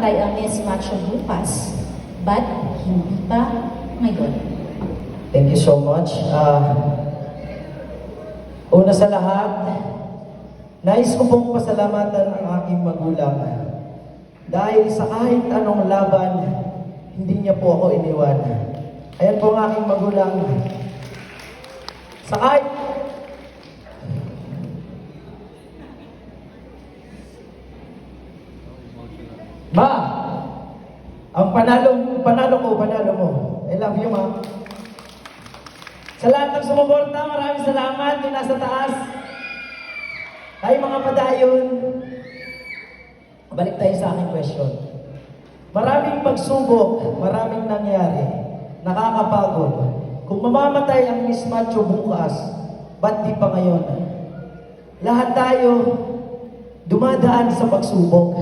mamamatay ang mismatch bukas, but hindi pa ngayon? Thank you so much. Una sa lahat, nais ko pong pasalamatan ang aking magulang. Dahil sa kahit anong laban, hindi niya po ako iniwan. Ayan po ang aking magulang. Sa kahit... Ma! Ang panalo mo. I love you, ma. Sa lahat ng sumuporta, maraming salamat. Yung nasa taas. Tayo mga padayon. Balik tayo sa aking question. Maraming pagsubok, maraming nangyari. Nakakapagod. Kung mamamatay ang mismatch bukas, ba't di pa ngayon? Lahat tayo dumadaan sa pagsubok.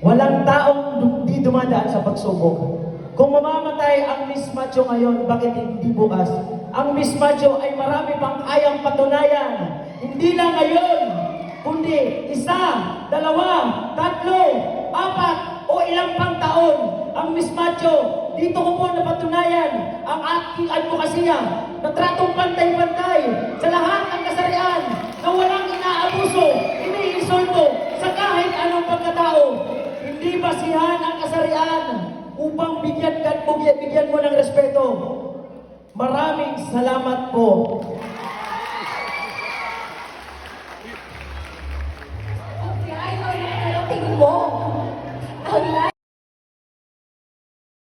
Walang taong di dumadaan sa pagsubok. Kung mamamatay ang mismatch ngayon, bakit hindi bukas? Ang mismatch ay marami pang kayang patunayan. Hindi lang ngayon, kundi 1, 2, 3, 4, o ilang pang taon. Ang mismatch, dito ko po napatunayan ang aking advokasya na tratong pantay-pantay sa lahat ng kasarian na walang inaabuso, iniinsulto sa kahit anong pagkatao. Hindi basihan ang kasarian upang bigyan mo ng respeto. Maraming salamat po.